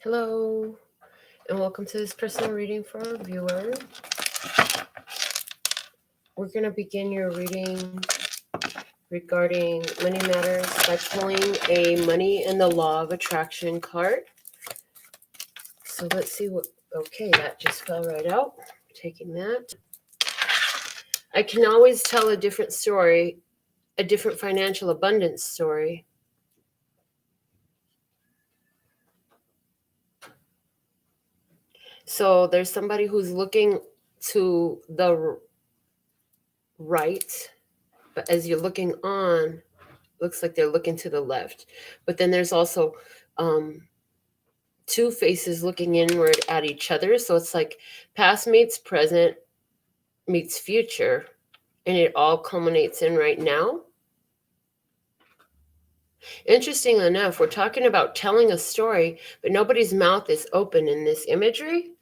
Hello, and welcome to this personal reading for our viewer. We're going to begin your reading regarding money matters by pulling a money and the law of attraction card. So let's see what, okay, that just fell right out. Taking that. I can always tell a different story, a different financial abundance story. So there's somebody who's looking to the right, but as you're looking on, looks like they're looking to the left. But then there's also two faces looking inward at each other. So it's like past meets present meets future, and it all culminates in right now. Interesting enough, we're talking about telling a story, but nobody's mouth is open in this imagery.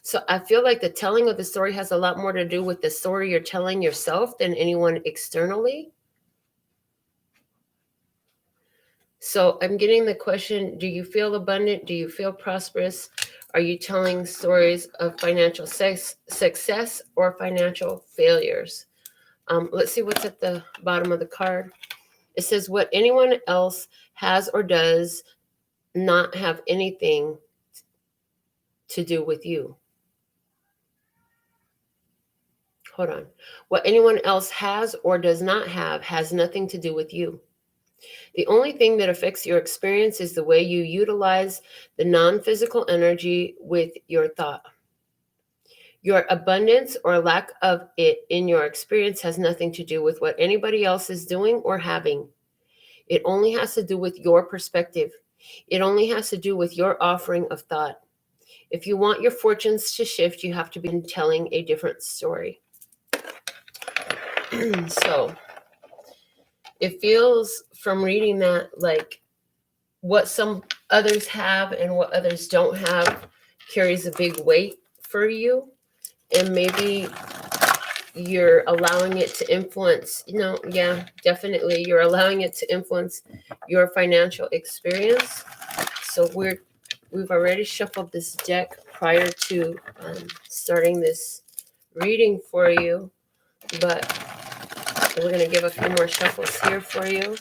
So I feel like the telling of the story has a lot more to do with the story you're telling yourself than anyone externally. So I'm getting the question, do you feel abundant? Do you feel prosperous? Are you telling stories of financial success or financial failures? Let's see what's at the bottom of the card. It says, what anyone else has or does not have anything to do with you. Hold on. What anyone else has or does not have has nothing to do with you. The only thing that affects your experience is the way you utilize the non-physical energy with your thought. Your abundance or lack of it in your experience has nothing to do with what anybody else is doing or having. It only has to do with your perspective. It only has to do with your offering of thought. If you want your fortunes to shift, you have to begin telling a different story. So it feels from reading that like what some others have and what others don't have carries a big weight for you. And maybe you're allowing it to influence, yeah, definitely. You're allowing it to influence your financial experience. So we've already shuffled this deck prior to starting this reading for you, but we're going to give a few more shuffles here for you.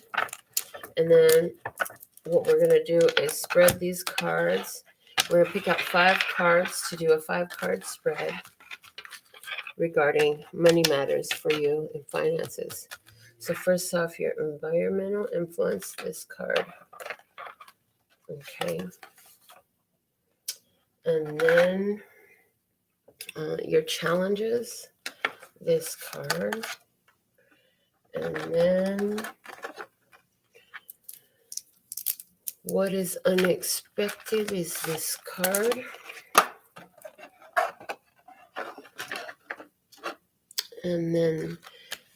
And then what we're going to do is spread these cards. We're going to pick out 5 cards to do a 5-card spread regarding money matters for you and finances. So first off, your environmental influence, this card. Okay. And then your challenges, this card. And then what is unexpected is this card. And then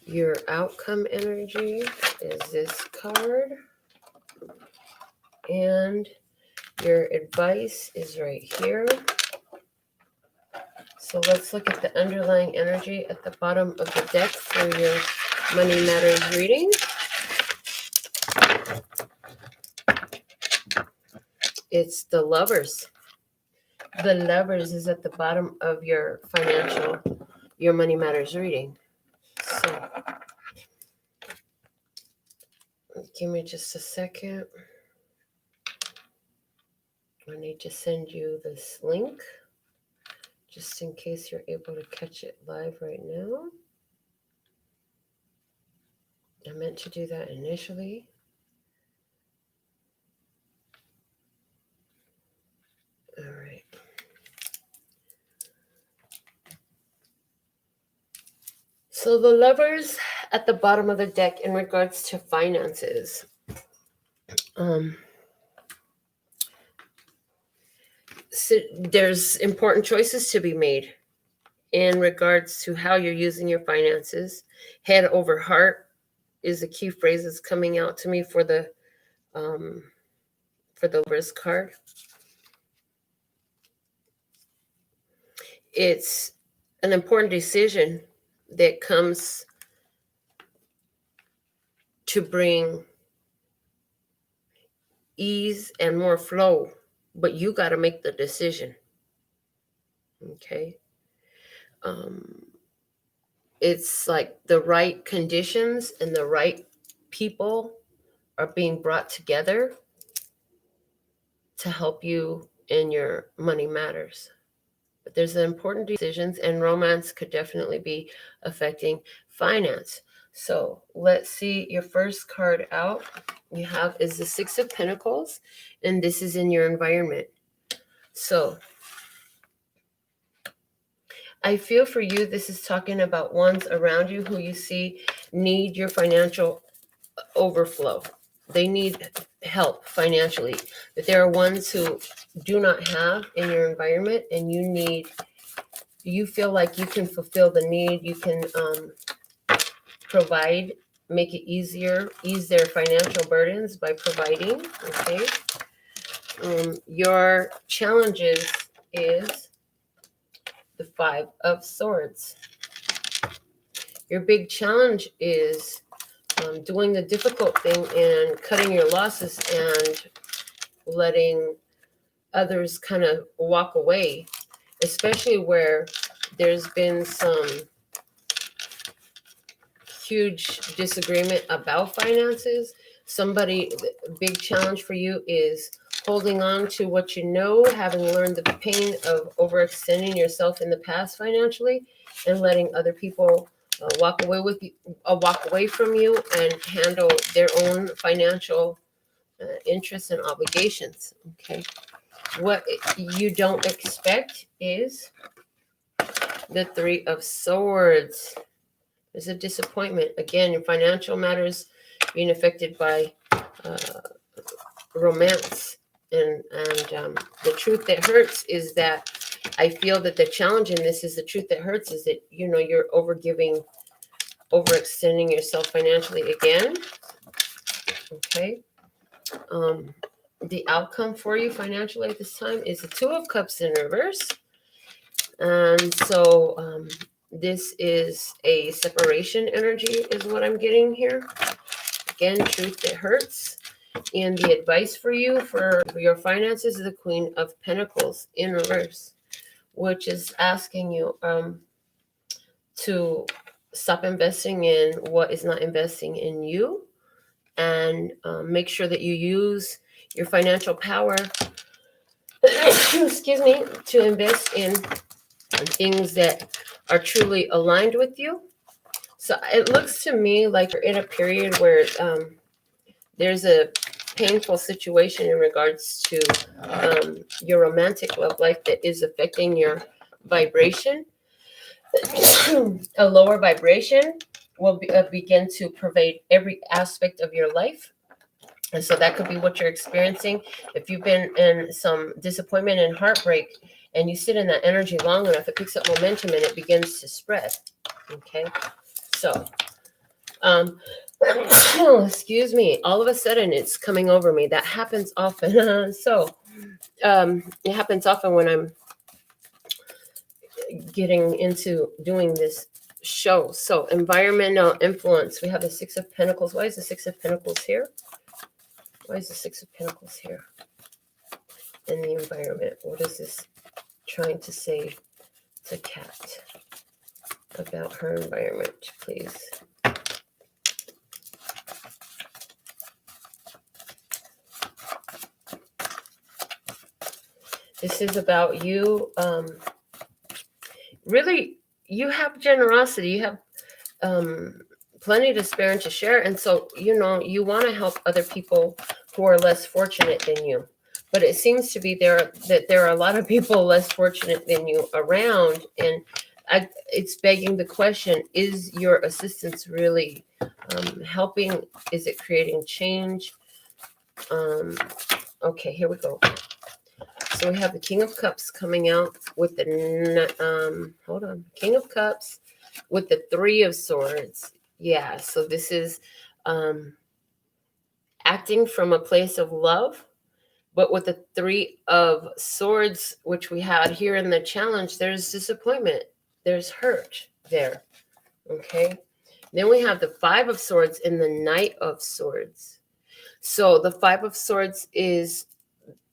your outcome energy is this card. And your advice is right here. So let's look at the underlying energy at the bottom of the deck for your Money Matters reading. It's the Lovers. The Lovers is at the bottom of your Money Matters reading. So give me just a second. I need to send you this link just in case you're able to catch it live right now. I meant to do that initially. All right. So the Lovers at the bottom of the deck in regards to finances. So there's important choices to be made in regards to how you're using your finances. Head over heart is a key phrase that's coming out to me for the Lovers card. It's an important decision that comes to bring ease and more flow, but you got to make the decision. Okay. It's like the right conditions and the right people are being brought together to help you in your money matters. But there's important decisions, and romance could definitely be affecting finance. So let's see your first card out you have is the Six of Pentacles, and this is in your environment. So I feel for you, this is talking about ones around you who you see need your financial overflow. They need help financially. But there are ones who do not have in your environment, and you feel like you can fulfill the need. You can provide, make it easier, ease their financial burdens by providing. Okay. Your challenges is the Five of Swords. Your big challenge is doing the difficult thing and cutting your losses and letting others kind of walk away, especially where there's been some huge disagreement about finances. The big challenge for you is holding on to what you know, having learned the pain of overextending yourself in the past financially, and letting other people walk away from you and handle their own financial interests and obligations. Okay. What you don't expect is the Three of Swords. There's a disappointment. Again, your financial matters being affected by romance. And the truth that hurts is that I feel that the challenge in this is the truth that hurts is that, you're overextending yourself financially again. Okay. The outcome for you financially at this time is the Two of Cups in reverse. And so this is a separation energy is what I'm getting here. Again, truth that hurts. And the advice for you for your finances is the Queen of Pentacles in reverse, which is asking you to stop investing in what is not investing in you, and make sure that you use your financial power excuse me, to invest in things that are truly aligned with you. So it looks to me like you're in a period where there's a painful situation in regards to your romantic love life that is affecting your vibration. A lower vibration will begin to pervade every aspect of your life. And so that could be what you're experiencing. If you've been in some disappointment and heartbreak and you sit in that energy long enough, it picks up momentum and it begins to spread. Okay. So, excuse me, all of a sudden it's coming over me. That happens often. It happens often when I'm getting into doing this show. So environmental influence. We have the Six of Pentacles. Why is the Six of Pentacles here? Why is the Six of Pentacles here in the environment? What is this trying to say to Kat about her environment, please? This is about you. Really, you have generosity. You have plenty to spare and to share. And so, you want to help other people who are less fortunate than you. But it seems to be there are a lot of people less fortunate than you around. And it's begging the question, is your assistance really helping? Is it creating change? Okay, here we go. So we have the King of Cups coming out with the, King of Cups with the Three of Swords. Yeah, so this is acting from a place of love, but with the Three of Swords, which we had here in the challenge, there's disappointment, there's hurt there, okay? Then we have the Five of Swords and the Knight of Swords. So the Five of Swords is,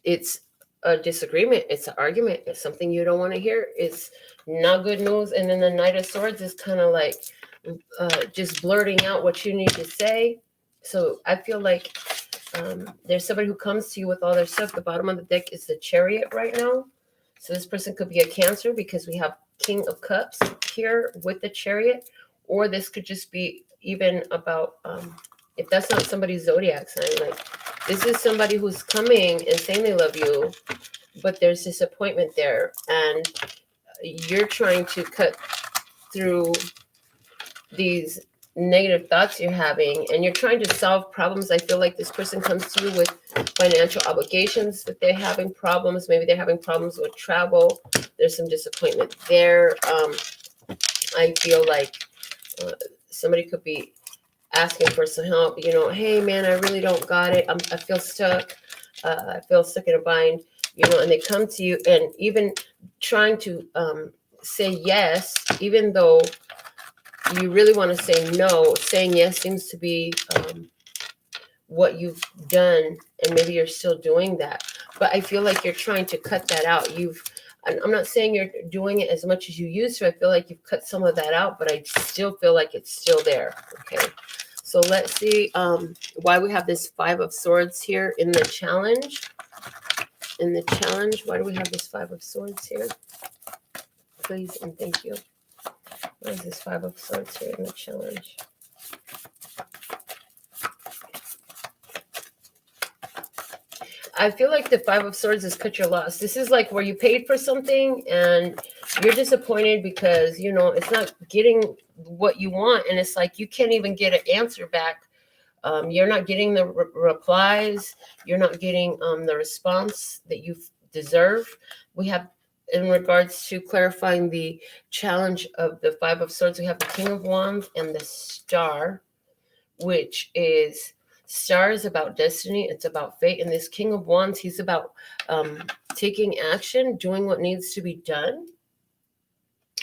it's a disagreement, it's an argument, it's something you don't want to hear, it's not good news. And then the Knight of Swords is kind of like just blurting out what you need to say. So I feel like there's somebody who comes to you with all their stuff. The bottom of the deck is the Chariot right now. So this person could be a Cancer, because we have King of Cups here with the Chariot. Or this could just be even about, if that's not somebody's zodiac sign, like this is somebody who's coming and saying they love you, but there's disappointment there. And you're trying to cut through these negative thoughts you're having, and you're trying to solve problems. I feel like this person comes to you with financial obligations that they're having problems. Maybe they're having problems with travel. There's some disappointment there. I feel like somebody could be asking for some help. You know, hey man, I really don't got it. I feel stuck. I feel stuck in a bind. You know, and they come to you and even trying to say yes, even though you really want to say no. Saying yes seems to be what you've done, and maybe you're still doing that. But I feel like you're trying to cut that out. I'm not saying you're doing it as much as you used to. I feel like you've cut some of that out, but I still feel like it's still there. Okay. So let's see why we have this Five of Swords here in the challenge. In the challenge, why do we have this Five of Swords here? Please and thank you. Why is this Five of Swords here in the challenge? I feel like the Five of Swords is cut your loss. This is like where you paid for something and you're disappointed because, you know, it's not getting what you want. And it's like you can't even get an answer back. You're not getting the replies. You're not getting the response that you deserve. We have, in regards to clarifying the challenge of the Five of Swords, we have the King of Wands and the Star, which is, Star is about destiny. It's about fate. And this King of Wands, he's about taking action, doing what needs to be done.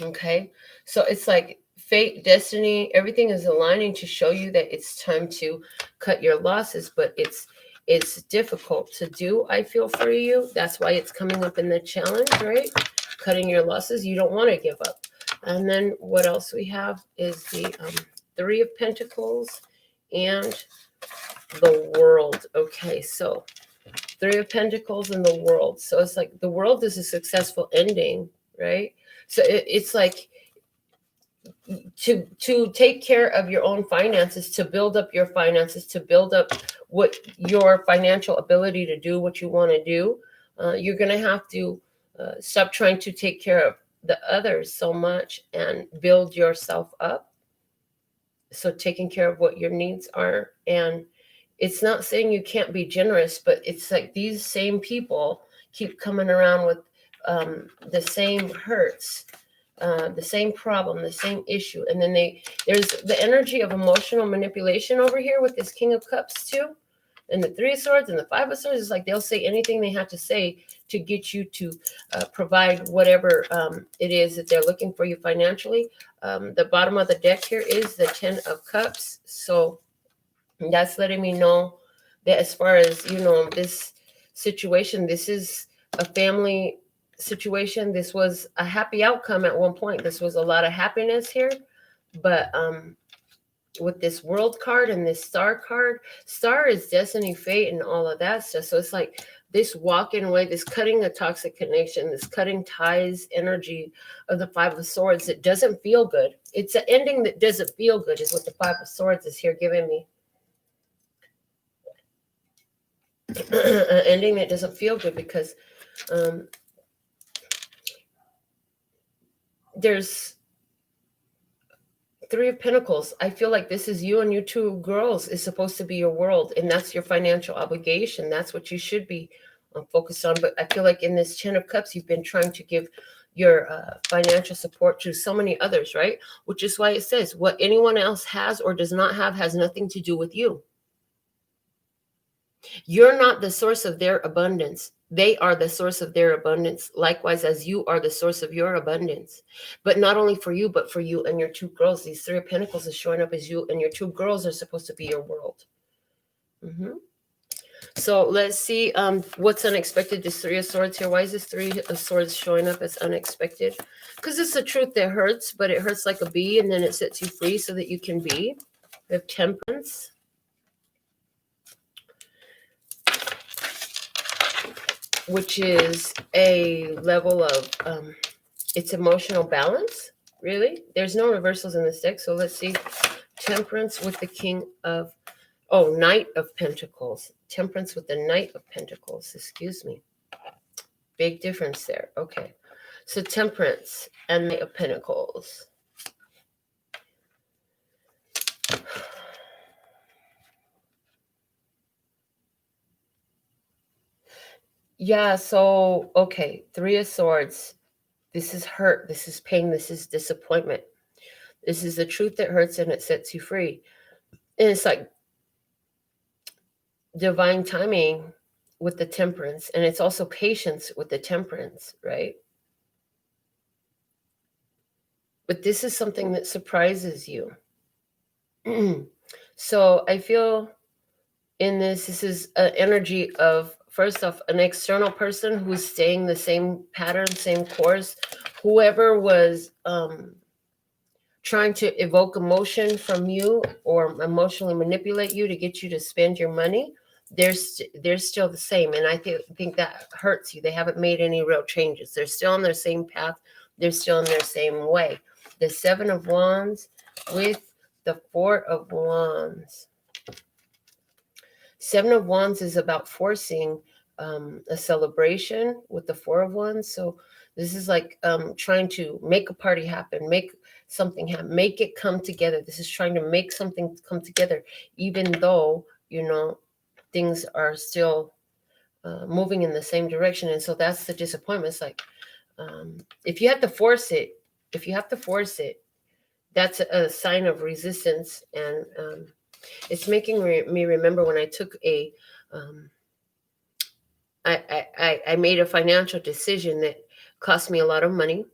Okay. So it's like fate, destiny, everything is aligning to show you that it's time to cut your losses, but it's difficult to do, I feel, for you. That's why it's coming up in the challenge, right? Cutting your losses. You don't want to give up. And then what else we have is the Three of Pentacles and the World. Okay, so Three of Pentacles and the World. So it's like the World is a successful ending, right? So it's like to take care of your own finances, to build up your finances, to build up what your financial ability to do what you want to do. You're going to have to stop trying to take care of the others so much and build yourself up. So taking care of what your needs are. And it's not saying you can't be generous, but it's like these same people keep coming around with the same hurts, the same problem, the same issue. And then there's the energy of emotional manipulation over here with this King of Cups too. And the Three of Swords and the Five of Swords is like they'll say anything they have to say to get you to provide whatever it is that they're looking for you financially. The bottom of the deck here is the Ten of Cups. So that's letting me know that as far as, you know, this situation, this is a family situation. This was a happy outcome at one point. This was a lot of happiness here. But with this World card and this Star card, Star is destiny, fate, and all of that stuff. So it's like this walking away, this cutting a toxic connection, this cutting ties energy of the Five of Swords. It doesn't feel good. It's an ending that doesn't feel good is what the Five of Swords is here giving me. An ending that doesn't feel good because there's Three of Pentacles. I feel like this is you and you two girls is supposed to be your world, and that's your financial obligation. That's what you should be focused on. But I feel like in this Ten of Cups, you've been trying to give your financial support to so many others, right? Which is why it says what anyone else has or does not have has nothing to do with you. You're not the source of their abundance. They are the source of their abundance, likewise as you are the source of your abundance. But not only for you, but for you and your two girls. These Three of Pentacles is showing up as you and your two girls are supposed to be your world. So let's see what's unexpected. This Three of Swords here. Why is this Three of Swords showing up as unexpected? Because it's the truth that hurts, but it hurts like a bee, and then it sets you free so that you can be. We have Temperance. Which is a level of, it's emotional balance, really. There's no reversals in this deck, so let's see. Temperance with the King of, Knight of Pentacles. Temperance with the Knight of Pentacles, excuse me. Big difference there, okay. So Temperance and Knight of Pentacles. Yeah, so, okay, Three of Swords. This is hurt, this is pain, this is disappointment. This is the truth that hurts and it sets you free. And it's like divine timing with the Temperance. And it's also patience with the Temperance, right? But this is something that surprises you. So I feel in this is an energy of, first off, an external person who's staying the same pattern, same course. Whoever was trying to evoke emotion from you or emotionally manipulate you to get you to spend your money, they're still the same. And I think that hurts you. They haven't made any real changes. They're still on their same path. They're still in their same way. The Seven of Wands with the Four of Wands. Seven of Wands is about forcing a celebration with the Four of Wands. So this is like trying to make a party happen, make something happen, make it come together. This is trying to make something come together, even though, things are still moving in the same direction. And so that's the disappointment. It's like, if you have to force it, that's a sign of resistance. And it's making me remember when I took I made a financial decision that cost me a lot of money.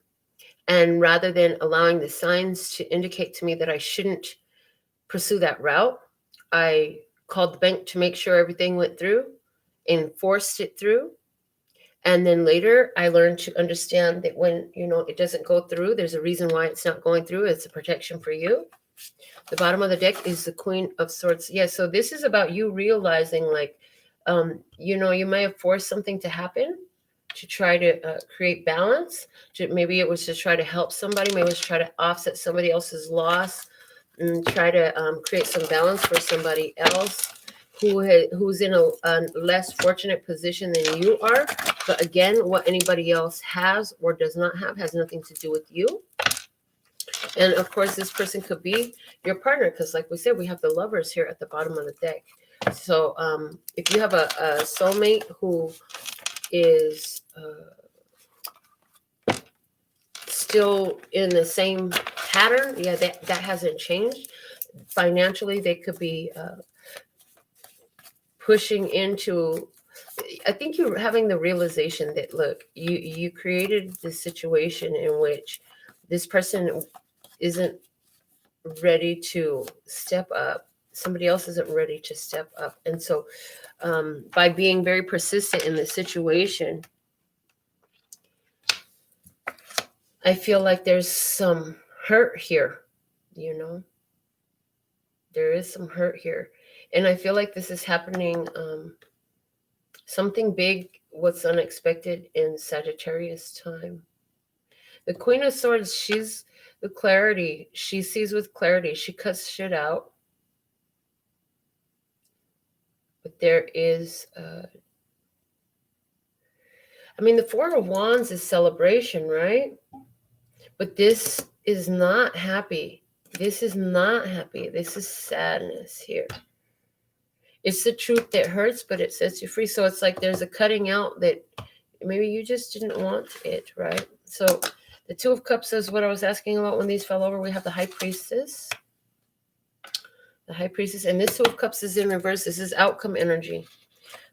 And rather than allowing the signs to indicate to me that I shouldn't pursue that route, I called the bank to make sure everything went through and forced it through. And then later I learned to understand that when, it doesn't go through, there's a reason why it's not going through. It's a protection for you. The bottom of the deck is the Queen of Swords. Yeah, so this is about you realizing, like, you may have forced something to happen to try to create balance. Maybe it was to try to help somebody. Maybe it was to try to offset somebody else's loss and try to create some balance for somebody else who's in a less fortunate position than you are. But again, what anybody else has or does not have has nothing to do with you. And of course, this person could be your partner, because like we said, we have the Lovers here at the bottom of the deck. So if you have a soulmate who is still in the same pattern, yeah, that hasn't changed. Financially, they could be pushing into, I think you're having the realization that, look, you created this situation in which this person isn't ready to step up. Somebody else isn't ready to step up. And so by being very persistent in the situation, I feel like there's some hurt here, there is some hurt here. And I feel like this is happening, something big, what's unexpected in Sagittarius time. The Queen of Swords, she's the clarity. She sees with clarity. She cuts shit out. But there is, the Four of Wands is celebration, right? But this is not happy. This is not happy. This is sadness here. It's the truth that hurts, but it sets you free. So it's like there's a cutting out that maybe you just didn't want it, right? So the Two of Cups is what I was asking about when these fell over. We have the High Priestess. The High Priestess. And this Two of Cups is in reverse. This is outcome energy.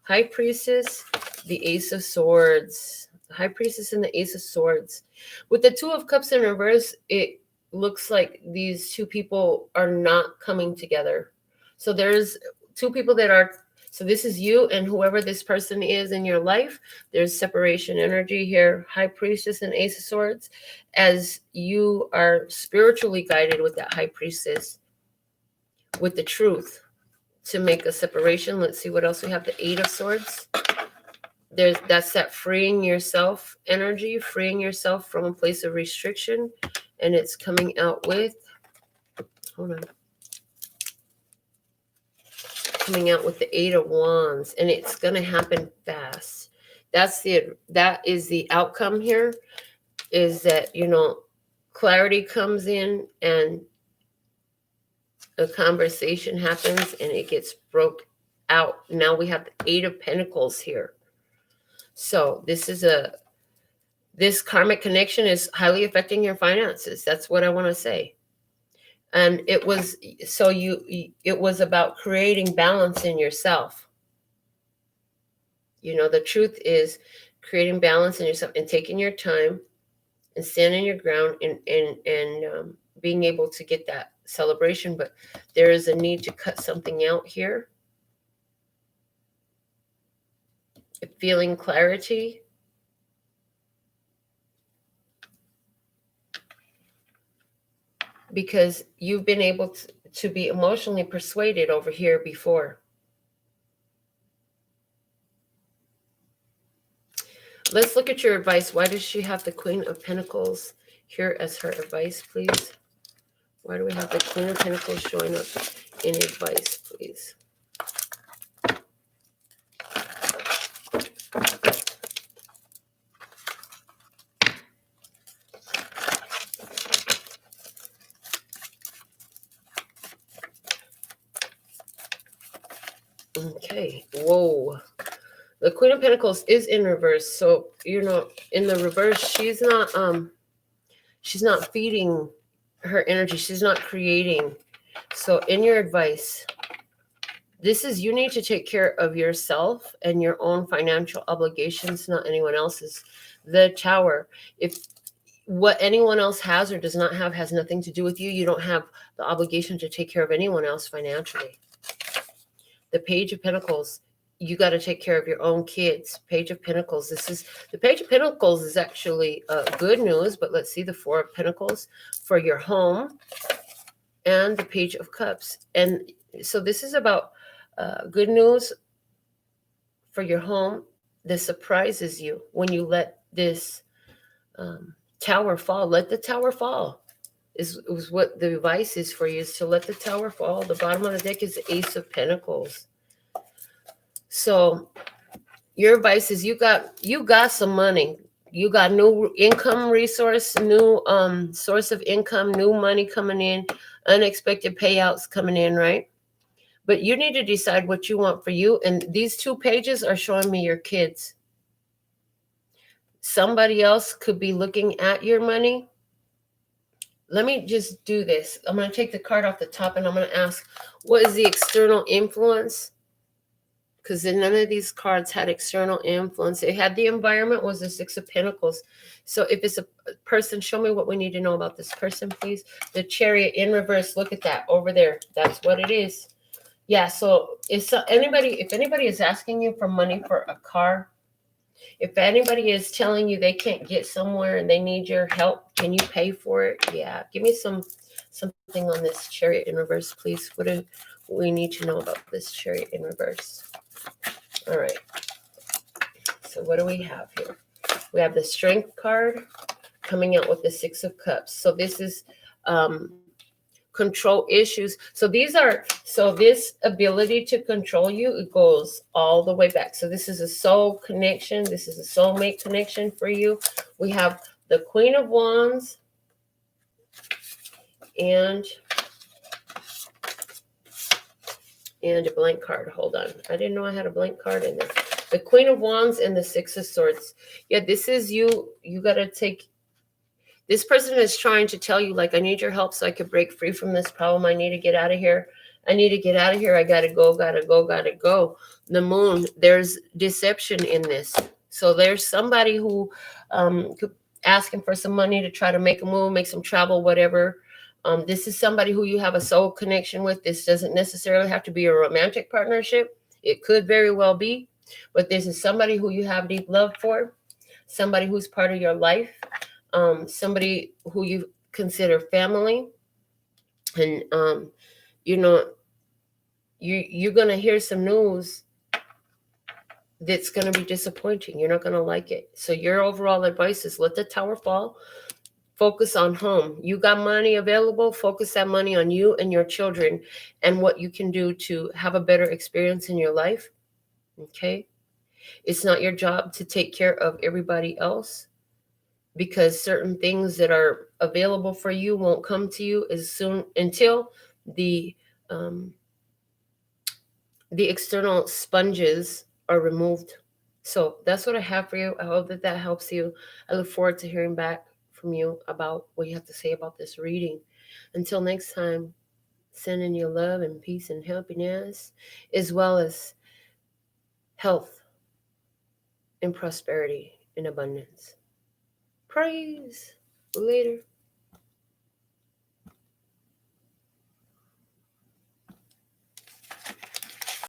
High Priestess, the Ace of Swords. The High Priestess and the Ace of Swords. With the Two of Cups in reverse, it looks like these two people are not coming together. So there's two people that are So this is you and whoever this person is in your life. There's separation energy here, High Priestess and Ace of Swords, as you are spiritually guided with that High Priestess, with the truth, to make a separation. Let's see what else we have. The Eight of Swords. That's that freeing yourself energy, freeing yourself from a place of restriction. And it's coming out with, hold on, coming out with the Eight of Wands, and it's going to happen fast. That is the outcome here, is that, you know, clarity comes in and a conversation happens and it gets broke out. Now we have the Eight of Pentacles here. So this karmic connection is highly affecting your finances. That's what I want to say. And it was about creating balance in yourself. You know, the truth is creating balance in yourself and taking your time and standing your ground and being able to get that celebration. But there is a need to cut something out here. Feeling clarity. Because you've been able to be emotionally persuaded over here before. Let's look at your advice. Why does she have the Queen of Pentacles here as her advice, please? Why do we have the Queen of Pentacles showing up in advice, please? Okay. Whoa. The Queen of Pentacles is in reverse. So, you know, in the reverse, she's not feeding her energy. She's not creating. So in your advice, this is, you need to take care of yourself and your own financial obligations, not anyone else's. The Tower. If what anyone else has or does not have has nothing to do with you, you don't have the obligation to take care of anyone else financially. The Page of Pentacles. You got to take care of your own kids. Page of Pentacles. The Page of Pentacles is actually good news, but let's see the Four of Pentacles for your home and the Page of Cups. And so this is about good news for your home. This surprises you when you let this tower fall. Let the tower fall is what the advice is for you, is to let the tower fall. The bottom of the deck is the Ace of Pentacles. So your advice is you got some money. You got new income resource, new source of income, new money coming in, unexpected payouts coming in, right? But you need to decide what you want for you. And these two pages are showing me your kids. Somebody else could be looking at your money. Let me just do this. I'm going to take the card off the top and I'm going to ask, what is the external influence? Because none of these cards had external influence. It had the environment, was the Six of Pentacles. So if it's a person, show me what we need to know about this person, please. The Chariot in reverse. Look at that over there. That's what it is. Yeah, so if anybody is asking you for money for a car, if anybody is telling you they can't get somewhere and they need your help, can you pay for it? Yeah, give me something on this Chariot in reverse, please. What do we need to know about this Chariot in reverse? All right. So what do we have here? We have the Strength card coming out with the Six of Cups. So this is control issues. So this ability to control you, it goes all the way back. So this is a soul connection. This is a soulmate connection for you. We have the Queen of Wands and a blank card. Hold on. I didn't know I had a blank card in there. The Queen of Wands and the Six of Swords. Yeah, this is you. You got to take. This person is trying to tell you, like, I need your help so I could break free from this problem. I need to get out of here. I need to get out of here. I got to go, got to go, got to go. The Moon, there's deception in this. So there's somebody who asking for some money to try to make a move, make some travel, whatever. This is somebody who you have a soul connection with. This doesn't necessarily have to be a romantic partnership. It could very well be, but this is somebody who you have deep love for, somebody who's part of your life, somebody who you consider family. And, you're going to hear some news that's going to be disappointing. You're not going to like it. So your overall advice is let the tower fall. Focus on home. You got money available. Focus that money on you and your children and what you can do to have a better experience in your life. Okay? It's not your job to take care of everybody else, because certain things that are available for you won't come to you as soon until the external sponges are removed. So that's what I have for you. I hope that that helps you. I look forward to hearing back from you about what you have to say about this reading. Until next time, sending you love and peace and happiness, as well as health and prosperity and abundance. Praise. Later.